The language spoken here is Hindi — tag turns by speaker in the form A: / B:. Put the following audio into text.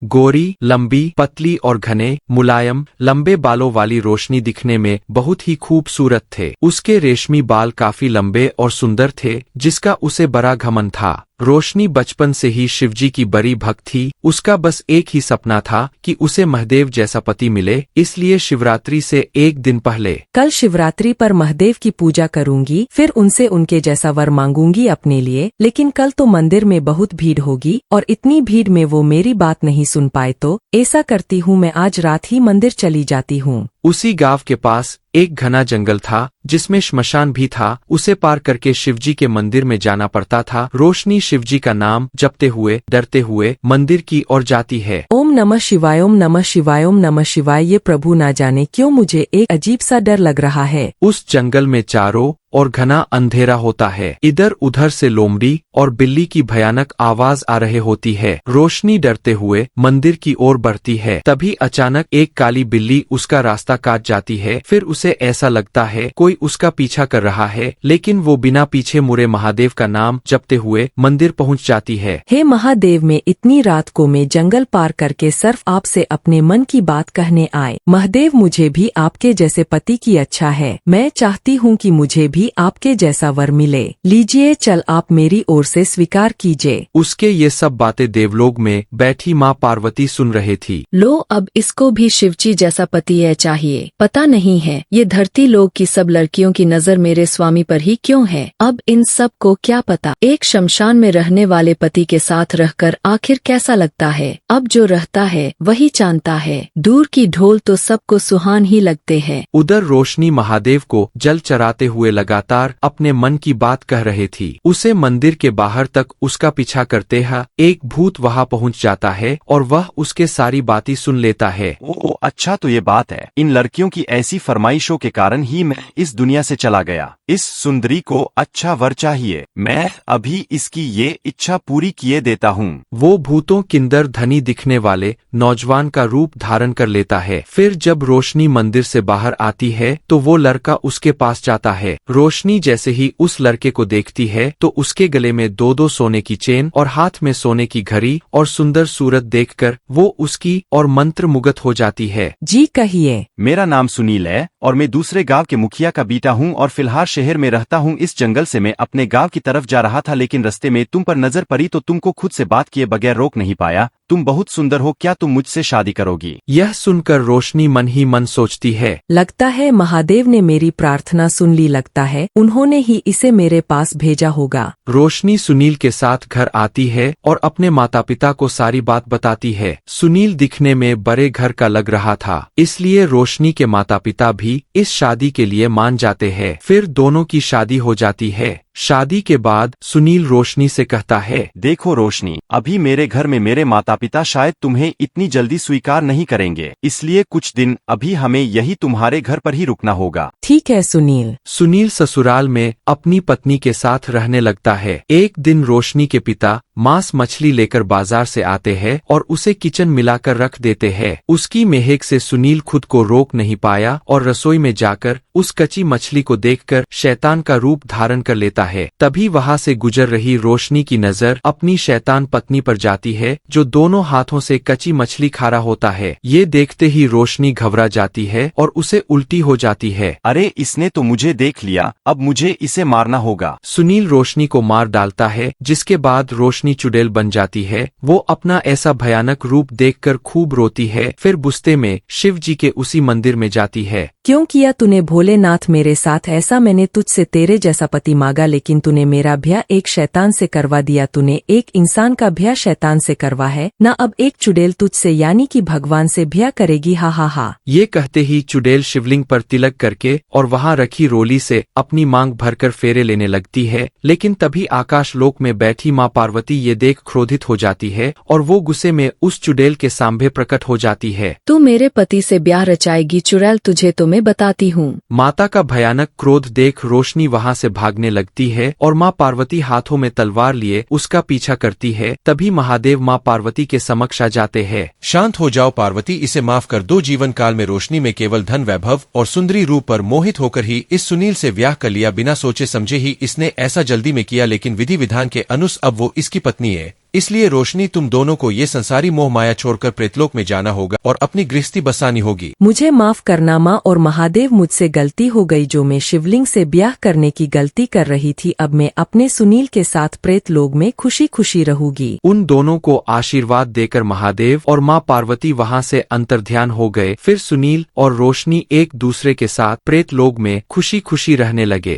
A: गोरी, लंबी, पतली और घने, मुलायम, लंबे बालों वाली रोशनी दिखने में बहुत ही खूबसूरत थे। उसके रेशमी बाल काफी लंबे और सुंदर थे, जिसका उसे बड़ा घमंड था। रोशनी बचपन से ही शिवजी की बड़ी भक्त थी। उसका बस एक ही सपना था कि उसे महादेव जैसा पति मिले। इसलिए शिवरात्रि से एक दिन पहले,
B: कल शिवरात्रि पर महादेव की पूजा करूंगी, फिर उनसे उनके जैसा वर मांगूंगी अपने लिए। लेकिन कल तो मंदिर में बहुत भीड़ होगी और इतनी भीड़ में वो मेरी बात नहीं सुन पाए, तो ऐसा करती हूँ, मैं आज रात ही मंदिर चली जाती हूँ।
A: उसी गांव के पास एक घना जंगल था, जिसमें श्मशान भी था। उसे पार करके शिवजी के मंदिर में जाना पड़ता था। रोशनी शिवजी का नाम जपते हुए, डरते हुए मंदिर की ओर जाती है।
B: ओम नमः शिवाय, ओम नमः शिवाय, ओम नमः शिवाय। ये प्रभु ना जाने क्यों मुझे एक अजीब सा डर लग रहा है।
A: उस जंगल में चारों और घना अंधेरा होता है। इधर उधर से लोमड़ी और बिल्ली की भयानक आवाज आ रहे होती है। रोशनी डरते हुए मंदिर की ओर बढ़ती है। तभी अचानक एक काली बिल्ली उसका रास्ता काट जाती है। फिर उसे ऐसा लगता है कोई उसका पीछा कर रहा है, लेकिन वो बिना पीछे मुड़े महादेव का नाम जपते हुए मंदिर पहुंच जाती है।
B: हे महादेव, मैं इतनी रात को मैं जंगल पार करके सिर्फ आपसे अपने मन की बात कहने आए। महादेव, मुझे भी आपके जैसे पति की अच्छा है। मैं चाहती हूँ कि मुझे भी आपके जैसा वर मिले। लीजिए, चल आप मेरी ओर से स्वीकार कीजिए।
A: उसके ये सब बातें देवलोक में बैठी माँ पार्वती सुन रही थी।
C: लो, अब इसको भी शिवजी जैसा पति है चाहिए। पता नहीं है ये धरती लोक की सब लड़कियों की नजर मेरे स्वामी पर ही क्यों है। अब इन सब को क्या पता एक शमशान में रहने वाले पति के साथ रहकर आखिर कैसा लगता है। अब जो रहता है वही जानता है। दूर की ढोल तो सबको सुहान ही लगते हैं।
A: उधर रोशनी महादेव को जल चराते हुए लगातार अपने मन की बात कह रही थी। उसे मंदिर के बाहर तक उसका पीछा करते हुए एक भूत वहां पहुंच जाता है और वह उसके सारी बातें सुन लेता है।
D: ओ अच्छा, तो ये बात है। इन लड़कियों की ऐसी फरमाइशों के कारण ही मैं इस दुनिया से चला गया। इस सुंदरी को अच्छा वर चाहिए। मैं अभी इसकी ये इच्छा पूरी किए देता हूँ।
A: वो भूतों किंदर धनी दिखने वाले नौजवान का रूप धारण कर लेता है। फिर जब रोशनी मंदिर से बाहर आती है तो वो लड़का उसके पास जाता है। रोशनी जैसे ही उस लड़के को देखती है तो उसके गले में दो दो सोने की चेन और हाथ में सोने की घड़ी और सुंदर सूरत देखकर वो उसकी और मंत्र मुग्ध हो जाती है।
B: जी कहिए।
D: मेरा नाम सुनील है और मैं दूसरे गांव के मुखिया का बेटा हूँ और फिलहाल शहर में रहता हूँ। इस जंगल से मैं अपने गांव की तरफ जा रहा था, लेकिन रास्ते में तुम पर नजर पड़ी तो तुमको खुद से बात किए बगैर रोक नहीं पाया। तुम बहुत सुंदर हो, क्या तुम मुझसे शादी करोगी?
A: यह सुनकर रोशनी मन ही मन सोचती है,
B: लगता है महादेव ने मेरी प्रार्थना सुन ली। लगता है उन्होंने ही इसे मेरे पास भेजा होगा।
A: रोशनी सुनील के साथ घर आती है और अपने माता पिता को सारी बात बताती है। सुनील दिखने में बड़े घर का लग रहा था, इसलिए रोशनी के माता पिता भी इस शादी के लिए मान जाते हैं। फिर दोनों की शादी हो जाती है। शादी के बाद सुनील रोशनी से कहता है,
D: देखो रोशनी, अभी मेरे घर में मेरे माता पिता शायद तुम्हें इतनी जल्दी स्वीकार नहीं करेंगे, इसलिए कुछ दिन अभी हमें यही तुम्हारे घर पर ही रुकना होगा।
B: ठीक है सुनील।
A: सुनील ससुराल में अपनी पत्नी के साथ रहने लगता है। एक दिन रोशनी के पिता मांस मछली लेकर बाजार से आते हैं और उसे किचन मिलाकर रख देते हैं। उसकी महक से सुनील खुद को रोक नहीं पाया और रसोई में जाकर उस कच्ची मछली को देखकर शैतान का रूप धारण कर लेता है। तभी वहां से गुजर रही रोशनी की नजर अपनी शैतान पत्नी पर जाती है, जो दोनों हाथों से कच्ची मछली खा रहा होता है। ये देखते ही रोशनी घबरा जाती है और उसे उल्टी हो जाती है।
D: अरे, इसने तो मुझे देख लिया, अब मुझे इसे मारना होगा।
A: सुनील रोशनी को मार डालता है, जिसके बाद रोशनी चुड़ैल बन जाती है। वो अपना ऐसा भयानक रूप देखकर खूब रोती है। फिर गुस्से में शिव जी के उसी मंदिर में जाती है।
B: क्यों किया तूने भोलेनाथ मेरे साथ ऐसा? मैंने तुझसे तेरे जैसा पति मांगा, लेकिन तूने मेरा ब्याह एक शैतान से करवा दिया। तूने एक इंसान का ब्याह शैतान से करवा है ना, अब एक चुड़ैल तुझसे यानी कि भगवान से ब्याह करेगी। हा हा हा।
A: ये कहते ही चुड़ैल शिवलिंग पर तिलक करके और वहां रखी रोली से अपनी मांग भरकर फेरे लेने लगती है। लेकिन तभी आकाश लोक में बैठी माँ पार्वती ये देख क्रोधित हो जाती है और वो गुस्से में उस चुड़ैल के सामने प्रकट हो जाती है।
C: तू मेरे पति से ब्याह रचाएगी चुड़ैल, तुझे तो मैं बताती हूँ।
A: माता का भयानक क्रोध देख रोशनी वहां से भागने लगती है और माँ पार्वती हाथों में तलवार लिए उसका पीछा करती है। तभी महादेव माँ पार्वती के समक्ष आ जाते हैं।
E: शांत हो जाओ पार्वती, इसे माफ कर दो। जीवन काल में रोशनी में केवल धन वैभव और सुंदरी रूप पर मोहित होकर ही इस सुनील से ब्याह कर लिया। बिना सोचे समझे ही इसने ऐसा जल्दी में किया, लेकिन विधि विधान के अनुसार अब वो इसकी पत्नी है, इसलिए रोशनी तुम दोनों को ये संसारी मोह माया छोड़कर प्रेतलोक में जाना होगा और अपनी गृहस्थी बसानी होगी।
B: मुझे माफ करना माँ और महादेव, मुझसे गलती हो गई जो मैं शिवलिंग से ब्याह करने की गलती कर रही थी। अब मैं अपने सुनील के साथ प्रेतलोक में खुशी खुशी रहूंगी।
A: उन दोनों को आशीर्वाद देकर महादेव और माँ पार्वती वहां से अंतर्ध्यान हो गए। फिर सुनील और रोशनी एक दूसरे के साथ प्रेतलोक में खुशी खुशी रहने लगे।